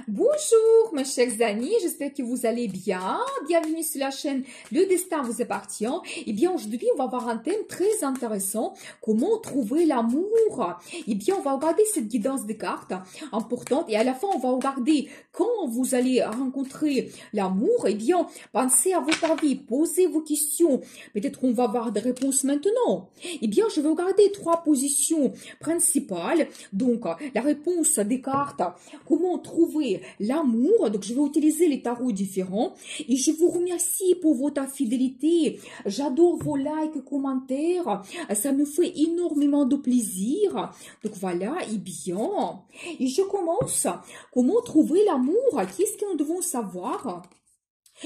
Bonjour mes chers amis, j'espère que vous allez bien. Bienvenue sur la chaîne Le Destin vous appartient. Eh bien aujourd'hui on va voir un thème très intéressant, comment trouver l'amour. Eh bien on va regarder cette guidance des cartes importante et à la fin on va regarder quand vous allez rencontrer l'amour. Eh bien pensez à votre avis, posez vos questions, peut-être on va avoir des réponses maintenant. Eh bien je vais regarder trois positions principales, donc la réponse des cartes, comment trouver l'amour. Donc je vais utiliser les tarots différents et je vous remercie pour votre fidélité. J'adore vos likes, commentaires, ça me fait énormément de plaisir. Donc voilà, et bien, et je commence. Comment trouver l'amour? Qu'est-ce que nous devons savoir?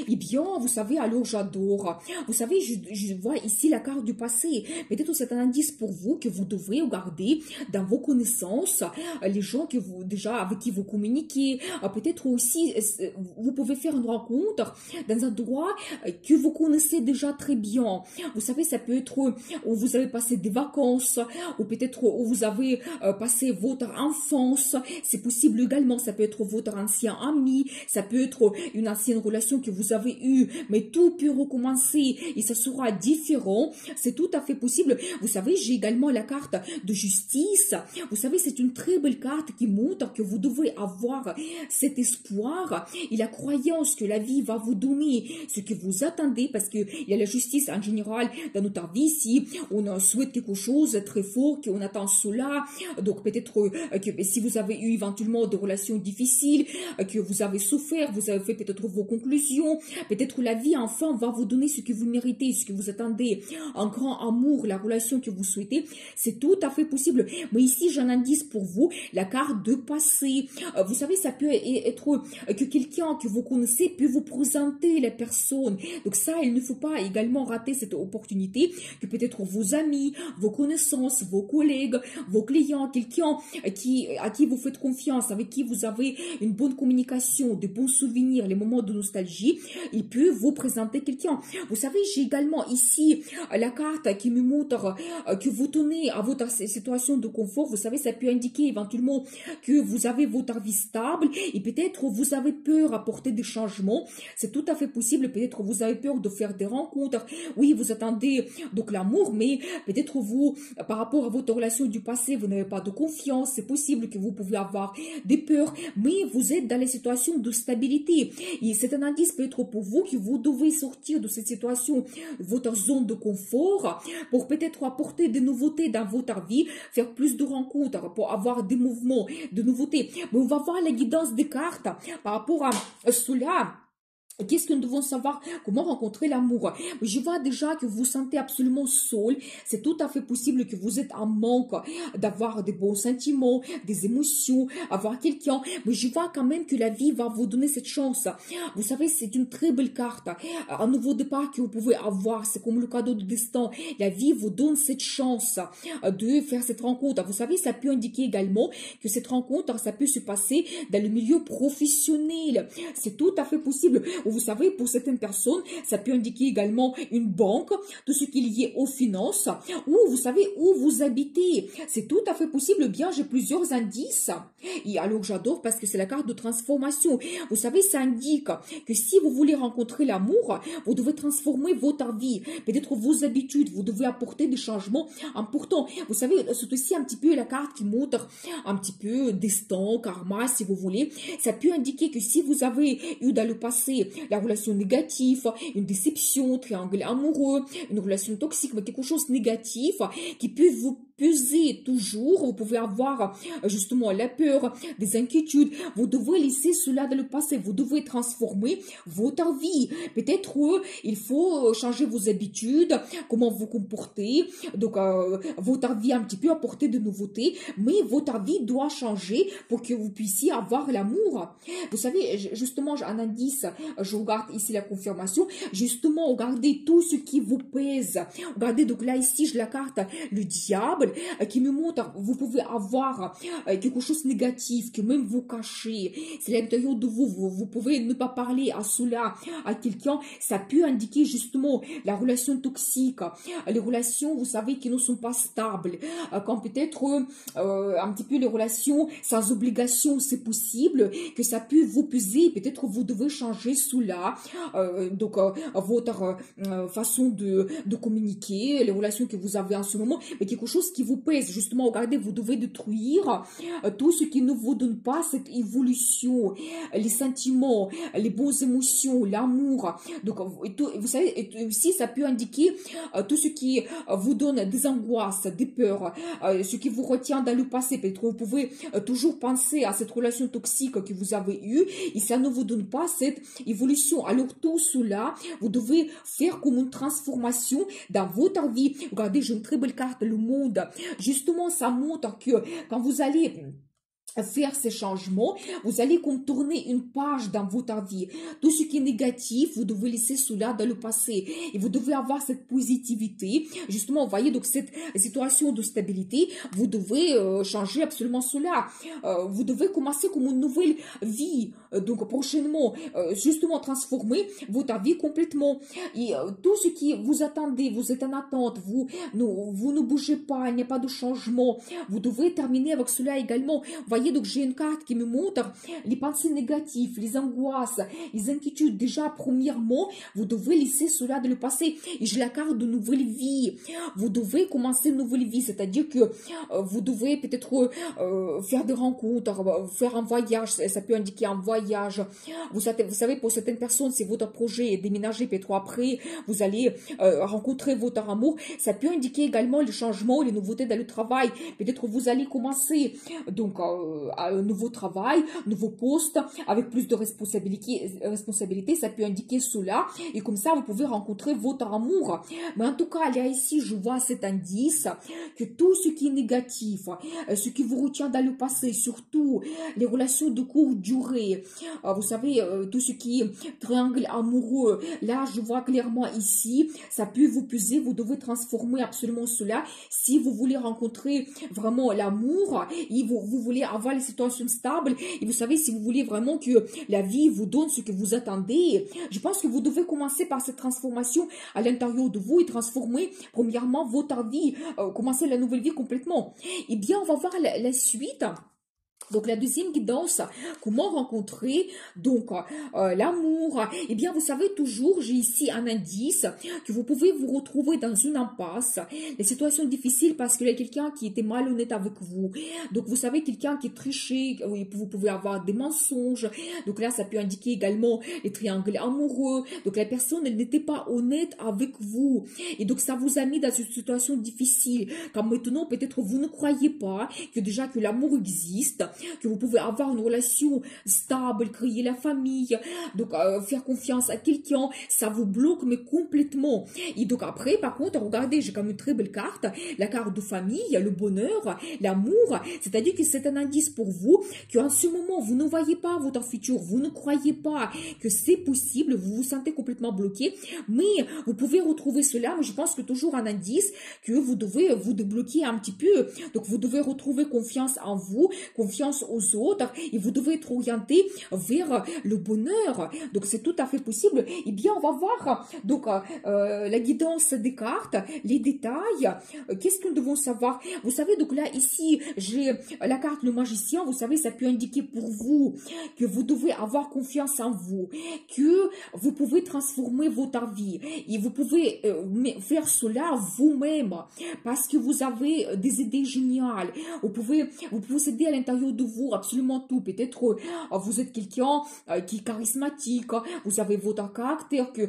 Eh bien, vous savez, alors j'adore. Vous savez, je vois ici la carte du passé. Peut-être c'est un indice pour vous que vous devrez regarder dans vos connaissances, les gens que vous, déjà, avec qui vous communiquez. Peut-être aussi, vous pouvez faire une rencontre dans un endroit que vous connaissez déjà très bien. Vous savez, ça peut être où vous avez passé des vacances, ou peut-être où vous avez passé votre enfance. C'est possible également, ça peut être votre ancien ami, ça peut être une ancienne relation que vous avez eue, mais tout peut recommencer et ça sera différent. C'est tout à fait possible. Vous savez, j'ai également la carte de justice. Vous savez, c'est une très belle carte qui montre que vous devez avoir cet espoir et la croyance que la vie va vous donner ce que vous attendez, parce qu'il y a la justice en général dans notre vie. Si on souhaite quelque chose de très fort, qu'on attend cela, donc peut-être que si vous avez eu éventuellement des relations difficiles, que vous avez souffert, vous avez fait peut-être vos conclusions, peut-être la vie enfin va vous donner ce que vous méritez, ce que vous attendez, un grand amour, la relation que vous souhaitez, c'est tout à fait possible. Mais ici j'ai un indice pour vous, la carte de passé. Vous savez, ça peut être que quelqu'un que vous connaissez peut vous présenter la personne. Donc ça, il ne faut pas également rater cette opportunité, que peut-être vos amis, vos connaissances, vos collègues, vos clients, quelqu'un à qui vous faites confiance, avec qui vous avez une bonne communication, de bons souvenirs, les moments de nostalgie, il peut vous présenter quelqu'un. Vous savez, j'ai également ici la carte qui me montre que vous tenez à votre situation de confort. Vous savez, ça peut indiquer éventuellement que vous avez votre vie stable et peut-être vous avez peur à porter des changements. C'est tout à fait possible. Peut-être vous avez peur de faire des rencontres. Oui, vous attendez donc l'amour, mais peut-être vous, par rapport à votre relation du passé, vous n'avez pas de confiance. C'est possible que vous pouvez avoir des peurs, mais vous êtes dans les situations de stabilité. Et c'est un indice peut-être pour vous que vous devez sortir de cette situation, votre zone de confort, pour peut-être apporter des nouveautés dans votre vie, faire plus de rencontres, pour avoir des mouvements, de nouveautés. Mais on va voir la guidance des cartes par rapport à cela. Qu'est-ce que nous devons savoir? Comment rencontrer l'amour? Je vois déjà que vous vous sentez absolument seul. C'est tout à fait possible que vous êtes en manque d'avoir des bons sentiments, des émotions, avoir quelqu'un. Mais je vois quand même que la vie va vous donner cette chance. Vous savez, c'est une très belle carte. Un nouveau départ que vous pouvez avoir. C'est comme le cadeau de destin. La vie vous donne cette chance de faire cette rencontre. Vous savez, ça peut indiquer également que cette rencontre, ça peut se passer dans le milieu professionnel. C'est tout à fait possible. Vous savez, pour certaines personnes, ça peut indiquer également une banque, tout ce qui est lié aux finances, ou vous savez où vous habitez. C'est tout à fait possible. Bien, j'ai plusieurs indices. Et alors, j'adore parce que c'est la carte de transformation. Vous savez, ça indique que si vous voulez rencontrer l'amour, vous devez transformer votre vie, peut-être vos habitudes. Vous devez apporter des changements importants. Vous savez, c'est aussi un petit peu la carte qui montre un petit peu destin, karma, si vous voulez. Ça peut indiquer que si vous avez eu dans le passé la relation négative, une déception, triangle amoureux, une relation toxique, mais quelque chose de négatif qui peut vous peser toujours. Vous pouvez avoir justement la peur, des inquiétudes. Vous devez laisser cela dans le passé. Vous devez transformer votre vie. Peut-être il faut changer vos habitudes, comment vous comportez. Donc, votre vie un petit peu apporter de nouveautés, mais votre vie doit changer pour que vous puissiez avoir l'amour. Vous savez, justement, j'ai un indice. Je regarde ici la confirmation. Justement, regardez tout ce qui vous pèse. Regardez, donc là, ici, je la carte le diable. symbole qui me montre, vous pouvez avoir quelque chose de négatif que même vous cachez. C'est à l'intérieur de vous, vous pouvez ne pas parler à cela, à quelqu'un. Ça peut indiquer justement la relation toxique, les relations, vous savez, qui ne sont pas stables, quand peut-être un petit peu les relations sans obligation, c'est possible que ça peut vous peser, peut-être vous devez changer cela, donc votre façon de communiquer, les relations que vous avez en ce moment, mais quelque chose qui vous pèse, justement, regardez, vous devez détruire tout ce qui ne vous donne pas cette évolution, les sentiments, les bonnes émotions, l'amour, donc vous savez, aussi ça peut indiquer tout ce qui vous donne des angoisses, des peurs, ce qui vous retient dans le passé, peut-être vous pouvez toujours penser à cette relation toxique que vous avez eue, et ça ne vous donne pas cette évolution. Alors tout cela, vous devez faire comme une transformation dans votre vie. Regardez, j'ai une très belle carte, le monde. Justement, ça montre que quand vous allez faire ces changements, vous allez contourner une page dans votre vie. Tout ce qui est négatif, vous devez laisser cela dans le passé. Et vous devez avoir cette positivité. Justement, vous voyez, donc cette situation de stabilité, vous devez changer absolument cela. Vous devez commencer comme une nouvelle vie. Donc prochainement, justement transformer votre vie complètement. Et tout ce qui vous attendez, vous êtes en attente, vous ne bougez pas, il n'y a pas de changement. Vous devez terminer avec cela également. Vous voyez, donc j'ai une carte qui me montre les pensées négatives, les angoisses, les inquiétudes. Déjà, premièrement, vous devez laisser cela dans le passé. Et j'ai la carte de nouvelle vie. Vous devez commencer une nouvelle vie, c'est-à-dire que vous devez peut-être faire des rencontres, faire un voyage. Ça peut indiquer un voyage. Vous savez, pour certaines personnes, c'est votre projet déménager, peut-être après, vous allez rencontrer votre amour. Ça peut indiquer également les changements, les nouveautés dans le travail. Peut-être vous allez commencer donc à un nouveau travail, nouveau poste, avec plus de responsabilités, ça peut indiquer cela, et comme ça, vous pouvez rencontrer votre amour. Mais en tout cas, là, ici, je vois cet indice, que tout ce qui est négatif, ce qui vous retient dans le passé, surtout les relations de courte durée, vous savez, tout ce qui est triangle amoureux, là, je vois clairement ici, ça peut vous peser, vous devez transformer absolument cela, si vous voulez rencontrer vraiment l'amour, et vous voulez avoir les situations stables, et vous savez, si vous voulez vraiment que la vie vous donne ce que vous attendez, je pense que vous devez commencer par cette transformation à l'intérieur de vous et transformer premièrement votre vie, commencer la nouvelle vie complètement. Eh bien, on va voir la suite. Donc la deuxième guidance, comment rencontrer donc l'amour. Eh bien, vous savez toujours, j'ai ici un indice que vous pouvez vous retrouver dans une impasse, les situations difficiles parce qu'il y a quelqu'un qui était malhonnête avec vous. Donc vous savez, quelqu'un qui est triché, oui, vous pouvez avoir des mensonges. Donc là, ça peut indiquer également les triangles amoureux. Donc la personne, elle n'était pas honnête avec vous. Et donc ça vous a mis dans une situation difficile. Comme maintenant, peut-être vous ne croyez pas que déjà que l'amour existe, que vous pouvez avoir une relation stable, créer la famille, donc faire confiance à quelqu'un, ça vous bloque mais complètement. Et donc après, par contre, regardez, j'ai quand même une très belle carte, la carte de famille, le bonheur, l'amour, c'est-à-dire que c'est un indice pour vous, qu'en ce moment, vous ne voyez pas votre futur, vous ne croyez pas que c'est possible, vous vous sentez complètement bloqué, mais vous pouvez retrouver cela, mais je pense que toujours un indice que vous devez vous débloquer un petit peu, donc vous devez retrouver confiance en vous, confiance aux autres, et vous devez être orienté vers le bonheur. Donc c'est tout à fait possible. Eh bien, on va voir donc la guidance des cartes, les détails. Qu'est-ce que nous devons savoir? Vous savez, donc là ici j'ai la carte le magicien. Vous savez, ça peut indiquer pour vous que vous devez avoir confiance en vous, que vous pouvez transformer votre vie et vous pouvez faire cela vous-même parce que vous avez des idées géniales. Vous possédez à l'intérieur de vous absolument tout. Peut-être vous êtes quelqu'un qui est charismatique, vous avez votre caractère que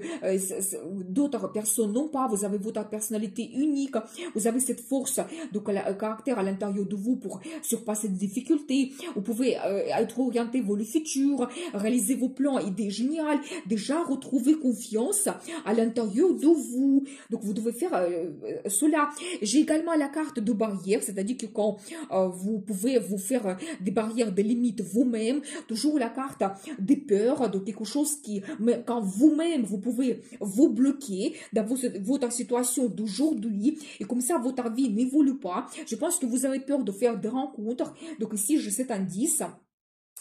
d'autres personnes n'ont pas, vous avez votre personnalité unique, vous avez cette force, donc le caractère à l'intérieur de vous pour surpasser des difficultés. Vous pouvez être orienté vers le futur, réaliser vos plans, idées géniales, déjà retrouver confiance à l'intérieur de vous. Donc vous devez faire cela. J'ai également la carte de barrière, c'est-à-dire que quand vous pouvez vous faire des barrières, des limites vous-même, toujours la carte des peurs, de quelque chose qui, mais quand vous-même, vous pouvez vous bloquer dans votre situation d'aujourd'hui, et comme ça, votre vie n'évolue pas. Je pense que vous avez peur de faire des rencontres. Donc ici, j'ai cet indice.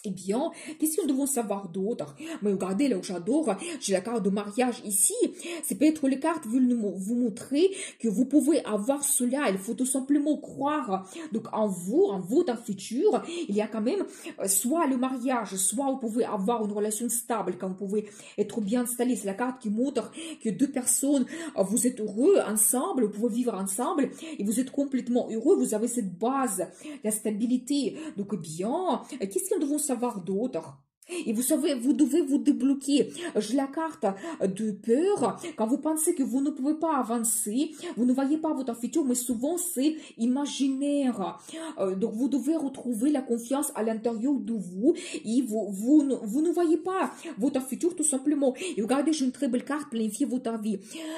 Eh bien, qu'est-ce que nous devons savoir d'autre? Mais regardez, là où j'adore, j'ai la carte de mariage ici. C'est peut-être les cartes veulent vous montrer que vous pouvez avoir cela. Il faut tout simplement croire donc en vous, dans le futur. Il y a quand même soit le mariage, soit vous pouvez avoir une relation stable, quand vous pouvez être bien installé. C'est la carte qui montre que deux personnes, vous êtes heureux ensemble, vous pouvez vivre ensemble et vous êtes complètement heureux. Vous avez cette base, la stabilité. Donc, eh bien, qu'est-ce que nous devons savoir d'autre? Et vous savez, vous devez vous débloquer. J'ai la carte de peur. Quand vous pensez que vous ne pouvez pas avancer, vous ne voyez pas votre futur, mais souvent c'est imaginaire. Donc vous devez retrouver la confiance à l'intérieur de vous et vous ne voyez pas votre futur tout simplement. Et regardez, j'ai une très belle carte, planifier votre vie.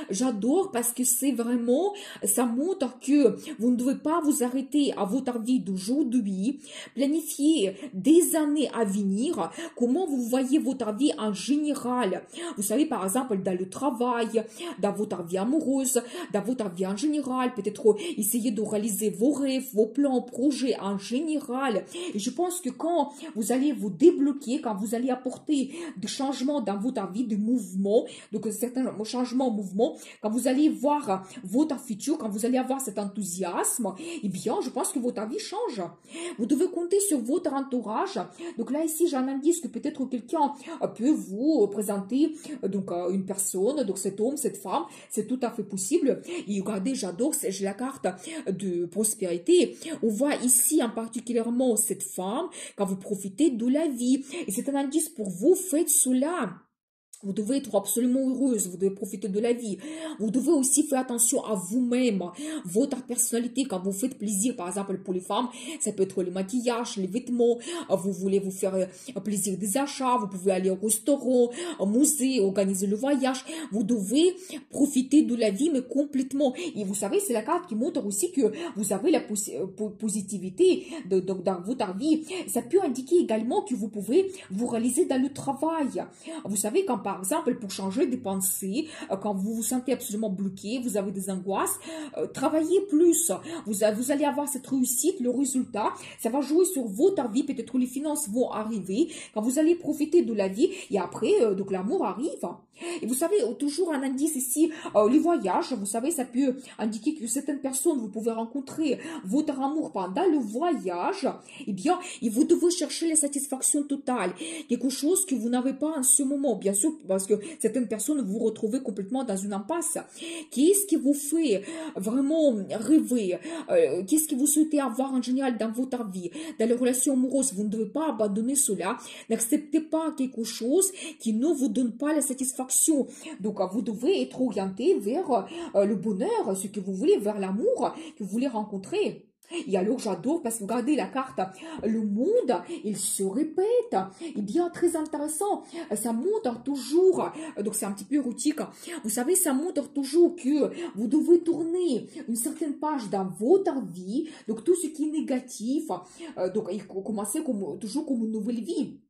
J'adore parce que c'est vraiment, ça montre que vous ne devez pas vous arrêter à votre vie d'aujourd'hui. Planifier des années à venir. Comment vous voyez votre vie en général? Vous savez, par exemple, dans le travail, dans votre vie amoureuse, dans votre vie en général, peut-être essayer de réaliser vos rêves, vos plans, projets en général. Et je pense que quand vous allez vous débloquer, quand vous allez apporter des changements dans votre vie, des mouvements, donc certains changements, mouvements, quand vous allez voir votre futur, quand vous allez avoir cet enthousiasme, eh bien, je pense que votre vie change. Vous devez compter sur votre entourage. Donc là, ici, j'ai un indice que peut-être quelqu'un peut vous présenter donc une personne, donc cet homme, cette femme, c'est tout à fait possible. Et regardez, j'adore, j'ai la carte de prospérité. On voit ici en particulièrement cette femme quand vous profitez de la vie. Et c'est un indice pour vous, faites cela. Vous devez être absolument heureuse, vous devez profiter de la vie. Vous devez aussi faire attention à vous-même, votre personnalité. Quand vous faites plaisir, par exemple pour les femmes, ça peut être le maquillage, les vêtements. Vous voulez vous faire plaisir des achats, vous pouvez aller au restaurant, au musée, organiser le voyage. Vous devez profiter de la vie, mais complètement. Et vous savez, c'est la carte qui montre aussi que vous avez la positivité dans votre vie. Ça peut indiquer également que vous pouvez vous réaliser dans le travail. Vous savez, quand par exemple, pour changer des pensées, quand vous vous sentez absolument bloqué, vous avez des angoisses, travaillez plus. Vous allez avoir cette réussite, le résultat, ça va jouer sur votre vie, peut-être que les finances vont arriver, quand vous allez profiter de la vie, et après, donc l'amour arrive. Et vous savez, toujours un indice ici, les voyages, vous savez, ça peut indiquer que certaines personnes, vous pouvez rencontrer votre amour pendant le voyage, eh bien, et vous devez chercher la satisfaction totale, quelque chose que vous n'avez pas en ce moment, bien sûr, parce que certaines personnes vous retrouvez complètement dans une impasse. Qu'est-ce qui vous fait vraiment rêver? Qu'est-ce que vous souhaitez avoir en général dans votre vie? Dans les relations amoureuses, vous ne devez pas abandonner cela. N'acceptez pas quelque chose qui ne vous donne pas la satisfaction. Donc, vous devez être orienté vers le bonheur, ce que vous voulez, vers l'amour que vous voulez rencontrer. Et alors j'adore parce que regardez la carte, le monde, il se répète, et bien très intéressant, ça montre toujours, donc c'est un petit peu érotique, vous savez, ça montre toujours que vous devez tourner une certaine page dans votre vie, donc tout ce qui est négatif, donc il faut commencer toujours comme une nouvelle vie.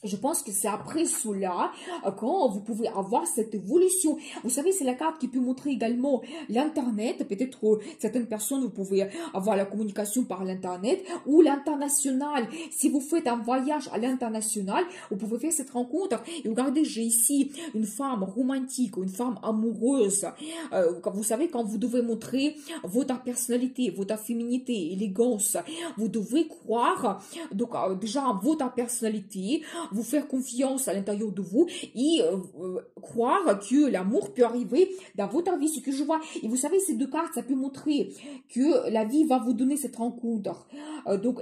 Je pense que c'est après cela, quand vous pouvez avoir cette évolution. Vous savez, c'est la carte qui peut montrer également l'Internet. Peut-être certaines personnes, vous pouvez avoir la communication par l'Internet ou l'international. Si vous faites un voyage à l'international, vous pouvez faire cette rencontre. Et regardez, j'ai ici une femme romantique, une femme amoureuse. Vous savez, quand vous devez montrer votre personnalité, votre féminité, élégance, vous devez croire donc déjà en votre personnalité, vous faire confiance à l'intérieur de vous et croire que l'amour peut arriver dans votre vie, ce que je vois. Et vous savez, ces deux cartes, ça peut montrer que la vie va vous donner cette rencontre. Donc,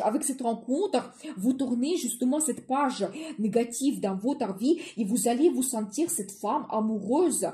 avec cette rencontre, vous tournez justement cette page négative dans votre vie et vous allez vous sentir cette femme amoureuse.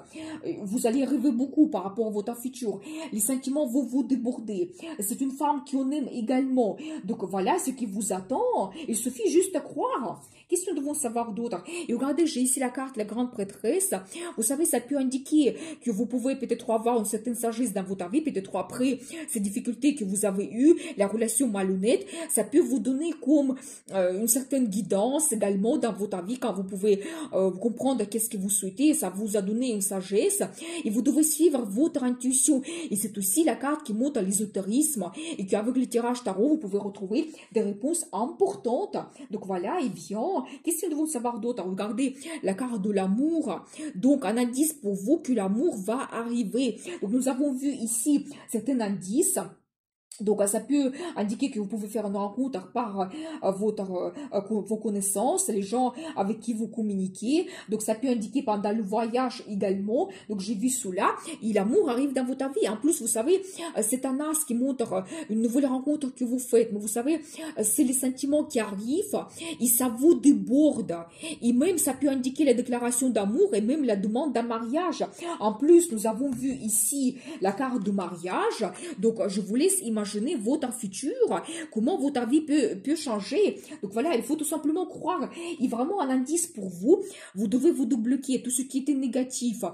Vous allez rêver beaucoup par rapport à votre futur. Les sentiments vont vous déborder. C'est une femme qui en aime également. Donc, voilà ce qui vous attend. Il suffit juste de croire. savoir? Qu'est-ce que nous devons savoir d'autre? Et regardez, j'ai ici la carte, la grande prêtresse. Vous savez, ça peut indiquer que vous pouvez peut-être avoir une certaine sagesse dans votre vie, peut-être après ces difficultés que vous avez eues, la relation malhonnête, ça peut vous donner comme une certaine guidance également dans votre vie quand vous pouvez comprendre qu'est-ce que vous souhaitez, ça vous a donné une sagesse et vous devez suivre votre intuition. Et c'est aussi la carte qui montre l'ésotérisme et qu'avec le tirage tarot, vous pouvez retrouver des réponses importantes. Donc voilà, et bien, qu'est-ce que nous devons savoir d'autre? Regardez la carte de l'amour. Donc, un indice pour vous que l'amour va arriver. Donc, nous avons vu ici certains indices. Donc, ça peut indiquer que vous pouvez faire une rencontre par vos connaissances, les gens avec qui vous communiquez. Donc, ça peut indiquer pendant le voyage également. Donc, j'ai vu cela. Et l'amour arrive dans votre vie. En plus, vous savez, c'est un as qui montre une nouvelle rencontre que vous faites. Mais vous savez, c'est les sentiments qui arrivent et ça vous déborde. Et même, ça peut indiquer la déclaration d'amour et même la demande d'un mariage. En plus, nous avons vu ici la carte de mariage. Donc, je vous laisse imaginer votre futur, comment votre vie peut changer. Donc voilà, il faut tout simplement croire. Et vraiment un indice pour vous, vous devez vous débloquer tout ce qui était négatif.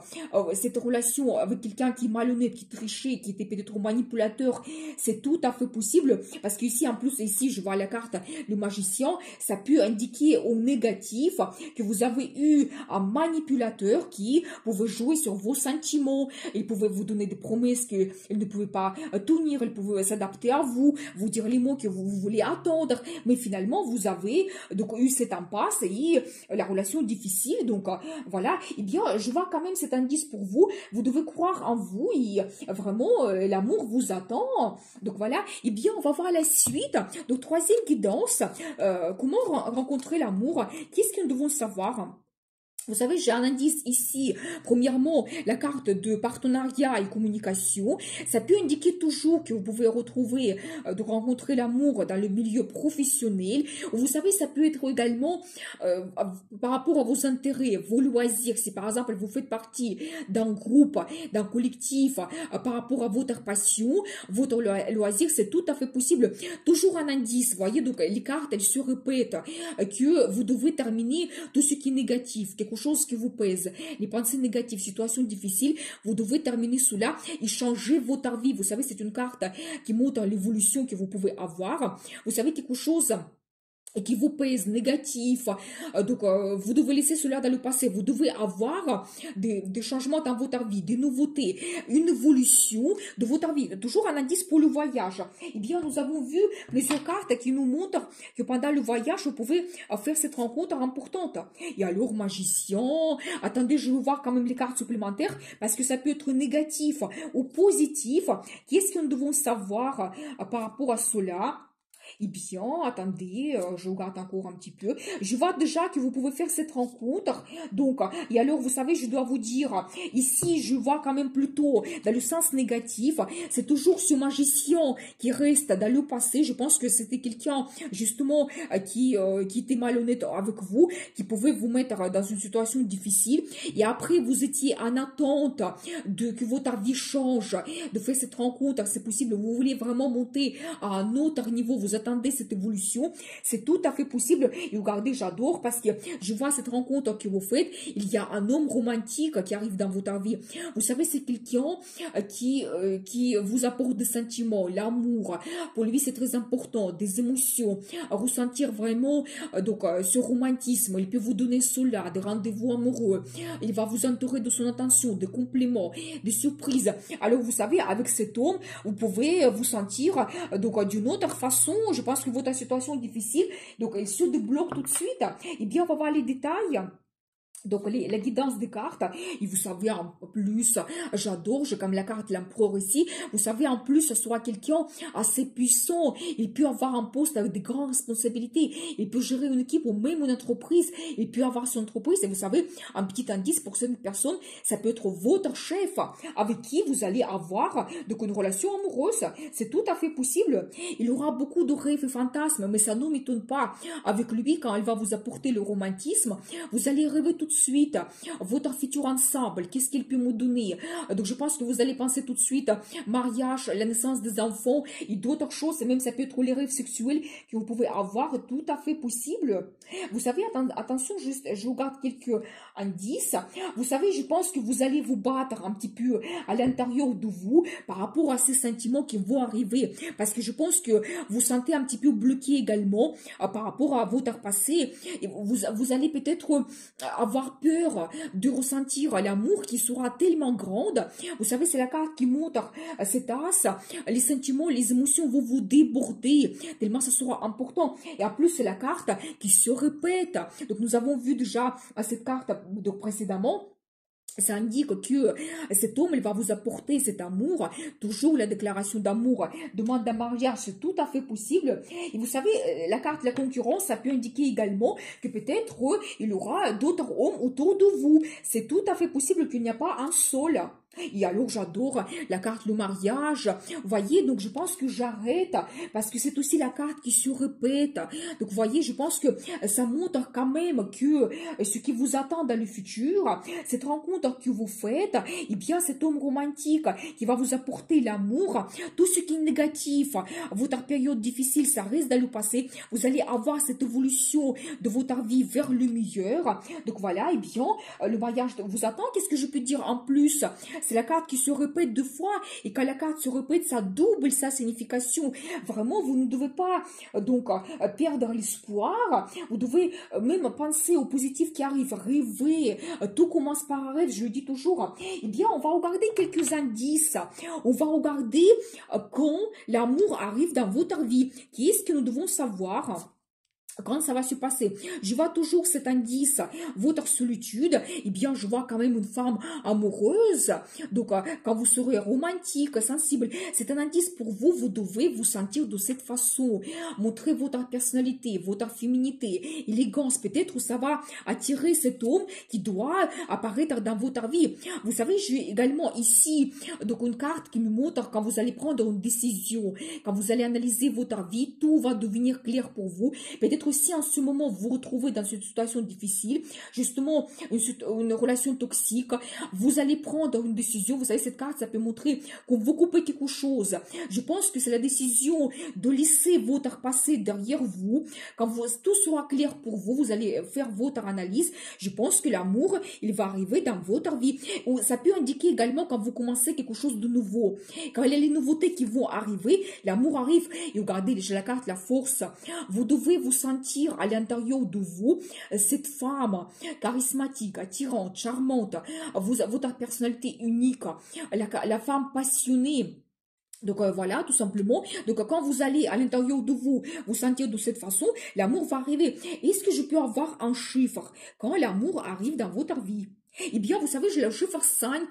Cette relation avec quelqu'un qui est malhonnête, qui trichait, qui était peut-être manipulateur, c'est tout à fait possible. Parce qu'ici, en plus, ici, je vois la carte du magicien, ça peut indiquer au négatif que vous avez eu un manipulateur qui pouvait jouer sur vos sentiments, il pouvait vous donner des promesses qu'il ne pouvait pas tenir, il pouvait s'adapter à vous, vous dire les mots que vous voulez attendre, mais finalement vous avez donc eu cette impasse et la relation difficile. Donc voilà, et bien je vois quand même cet indice pour vous, vous devez croire en vous et vraiment l'amour vous attend. Donc voilà, et bien on va voir la suite. Donc troisième guidance, comment rencontrer l'amour, qu'est-ce que nous devons savoir? Vous savez, j'ai un indice ici. Premièrement, la carte de partenariat et communication. Ça peut indiquer toujours que vous pouvez retrouver, de rencontrer l'amour dans le milieu professionnel. Vous savez, ça peut être également par rapport à vos intérêts, vos loisirs. Si par exemple, vous faites partie d'un groupe, d'un collectif, par rapport à votre passion, votre loisir, c'est tout à fait possible. Toujours un indice, vous voyez. Donc, les cartes, elles se répètent que vous devez terminer tout ce qui est négatif, quelque chose qui vous pèse, les pensées négatives, situations difficiles, vous devez terminer cela et changer votre vie. Vous savez, c'est une carte qui montre l'évolution que vous pouvez avoir. Vous savez, quelque chose qui vous pèse, négatif. Donc, vous devez laisser cela dans le passé. Vous devez avoir des changements dans votre vie, des nouveautés, une évolution de votre vie. Toujours un indice pour le voyage. Eh bien, nous avons vu plusieurs cartes qui nous montrent que pendant le voyage, vous pouvez faire cette rencontre importante. Et alors, magicien, attendez, je vais voir quand même les cartes supplémentaires parce que ça peut être négatif ou positif. Qu'est-ce que nous devons savoir par rapport à cela? Eh bien, attendez, je regarde encore un petit peu. Je vois déjà que vous pouvez faire cette rencontre. Donc, et alors, vous savez, je dois vous dire, ici, je vois quand même plutôt dans le sens négatif. C'est toujours ce magicien qui reste dans le passé. Je pense que c'était quelqu'un, justement, qui était malhonnête avec vous, qui pouvait vous mettre dans une situation difficile. Et après, vous étiez en attente de que votre vie change, de faire cette rencontre. C'est possible. Vous voulez vraiment monter à un autre niveau. Vous attendez cette évolution, c'est tout à fait possible. Et regardez, j'adore parce que je vois cette rencontre que vous faites, il y a un homme romantique qui arrive dans votre vie. Vous savez, c'est quelqu'un qui vous apporte des sentiments, l'amour. Pour lui, c'est très important, des émotions, ressentir vraiment ce romantisme. Il peut vous donner cela, des rendez-vous amoureux. Il va vous entourer de son attention, des compliments, des surprises. Alors, vous savez, avec cet homme, vous pouvez vous sentir d'une autre façon. Je pense que votre situation est difficile, donc elle se débloque tout de suite. Eh bien, on va voir les détails. Donc, la guidance des cartes, et vous savez, en plus, j'adore, j'ai comme la carte l'empereur ici, vous savez, en plus, ce sera quelqu'un assez puissant, il peut avoir un poste avec de grandes responsabilités, il peut gérer une équipe ou même une entreprise, il peut avoir son entreprise, et vous savez, un petit indice pour cette personne, ça peut être votre chef, avec qui vous allez avoir donc une relation amoureuse, c'est tout à fait possible. Il aura beaucoup de rêves et fantasmes, mais ça ne m'étonne pas. Avec lui, quand il va vous apporter le romantisme, vous allez rêver tout de suite votre futur ensemble, qu'est-ce qu'il peut me donner. Donc je pense que vous allez penser tout de suite mariage, la naissance des enfants et d'autres choses, et même ça peut être les rêves sexuels que vous pouvez avoir, tout à fait possible. Vous savez, attention, juste, je regarde quelques indices. Vous savez, je pense que vous allez vous battre un petit peu à l'intérieur de vous par rapport à ces sentiments qui vont arriver. Parce que je pense que vous sentez un petit peu bloqué également par rapport à votre passé. Et vous allez peut-être avoir peur de ressentir l'amour qui sera tellement grande. Vous savez, c'est la carte qui montre cette as. Les sentiments, les émotions vont vous déborder tellement ça sera important. Et en plus, c'est la carte qui se répète. Donc, nous avons vu déjà cette carte donc, précédemment. Ça indique que cet homme, il va vous apporter cet amour, toujours la déclaration d'amour, demande d'un mariage, c'est tout à fait possible. Et vous savez, la carte de la concurrence, ça peut indiquer également que peut-être il y aura d'autres hommes autour de vous. C'est tout à fait possible qu'il n'y a pas un seul. Et alors, j'adore la carte le mariage. Vous voyez, donc je pense que j'arrête parce que c'est aussi la carte qui se répète. Donc, vous voyez, je pense que ça montre quand même que ce qui vous attend dans le futur, cette rencontre que vous faites, eh bien, cet homme romantique qui va vous apporter l'amour, tout ce qui est négatif, votre période difficile, ça reste dans le passé. Vous allez avoir cette évolution de votre vie vers le meilleur. Donc, voilà, eh bien, le mariage vous attend. Qu'est-ce que je peux dire en plus? C'est la carte qui se répète 2 fois. Et quand la carte se répète, ça double sa signification. Vraiment, vous ne devez pas donc perdre l'espoir. Vous devez même penser au positif qui arrive, rêver. Tout commence par un rêve, je le dis toujours. Eh bien, on va regarder quelques indices. On va regarder quand l'amour arrive dans votre vie. Qu'est-ce que nous devons savoir? Quand ça va se passer, je vois toujours cet indice, votre solitude, eh bien, je vois quand même une femme amoureuse. Donc, quand vous serez romantique, sensible, c'est un indice pour vous, vous devez vous sentir de cette façon. Montrer votre personnalité, votre féminité, élégance, peut-être ça va attirer cet homme qui doit apparaître dans votre vie. Vous savez, j'ai également ici, donc, une carte qui me montre quand vous allez prendre une décision, quand vous allez analyser votre vie, tout va devenir clair pour vous. Peut-être si en ce moment vous vous retrouvez dans une situation difficile, justement une relation toxique, vous allez prendre une décision. Vous savez, cette carte, ça peut montrer que vous coupez quelque chose. Je pense que c'est la décision de laisser votre passé derrière vous. Quand tout sera clair pour vous, vous allez faire votre analyse. Je pense que l'amour, il va arriver dans votre vie. Ou ça peut indiquer également quand vous commencez quelque chose de nouveau. Quand il y a les nouveautés qui vont arriver, l'amour arrive. Et regardez, déjà la carte, la force. Vous devez vous sentir à l'intérieur de vous cette femme charismatique, attirante, charmante, votre personnalité unique, la femme passionnée. Donc voilà, tout simplement. Donc quand vous allez à l'intérieur de vous, vous sentir de cette façon, l'amour va arriver. Est-ce que je peux avoir un chiffre quand l'amour arrive dans votre vie? Eh bien, vous savez, j'ai le chiffre 5.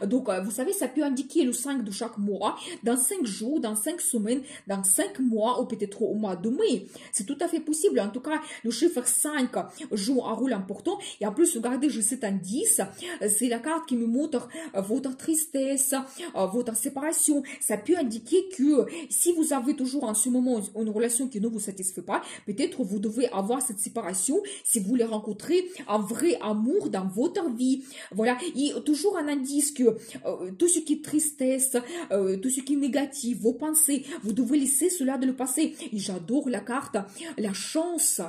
Donc, vous savez, ça peut indiquer le 5 de chaque mois, dans 5 jours, dans 5 semaines, dans 5 mois, ou peut-être au mois de mai. C'est tout à fait possible. En tout cas, le chiffre 5 joue un rôle important. Et en plus, regardez, j'ai cet indice. C'est la carte qui me montre votre tristesse, votre séparation. Ça peut indiquer que si vous avez toujours en ce moment une relation qui ne vous satisfait pas, peut-être vous devez avoir cette séparation si vous voulez rencontrer un vrai amour dans votre vie. Voilà, et toujours un indice que tout ce qui est tristesse, tout ce qui est négatif, vos pensées, vous devez laisser cela de le passé. Et j'adore la carte, la chance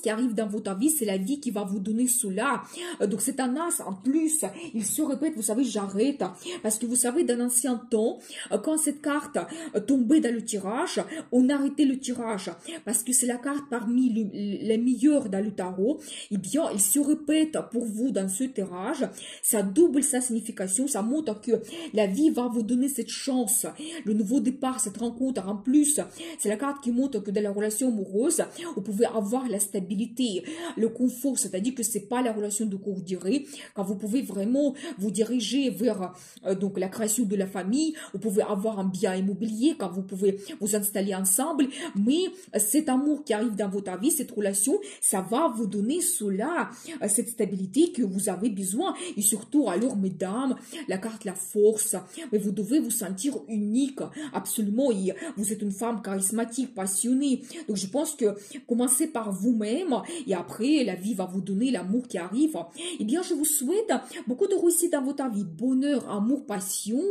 qui arrive dans votre vie, c'est la vie qui va vous donner cela. Donc c'est un as en plus, il se répète, vous savez, j'arrête, parce que vous savez, dans l'ancien temps, quand cette carte tombait dans le tirage, on arrêtait le tirage, parce que c'est la carte parmi les meilleures dans le tarot. Eh bien, il se répète pour vous dans ce tirage, ça double sa signification, ça montre que la vie va vous donner cette chance, le nouveau départ, cette rencontre. En plus, c'est la carte qui montre que dans la relation amoureuse, vous pouvez avoir la stabilité, le confort, c'est-à-dire que c'est pas la relation de courte durée, quand vous pouvez vraiment vous diriger vers donc la création de la famille, vous pouvez avoir un bien immobilier, quand vous pouvez vous installer ensemble, mais cet amour qui arrive dans votre vie, cette relation, ça va vous donner cela, cette stabilité que vous vous avez besoin. Et surtout, alors, mesdames, la carte la force, mais vous devez vous sentir unique, absolument. Et vous êtes une femme charismatique, passionnée. Donc, je pense que commencez par vous-même et après, la vie va vous donner l'amour qui arrive. Eh bien, je vous souhaite beaucoup de réussite dans votre vie, bonheur, amour, passion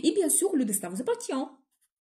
et bien sûr, le destin vous appartient.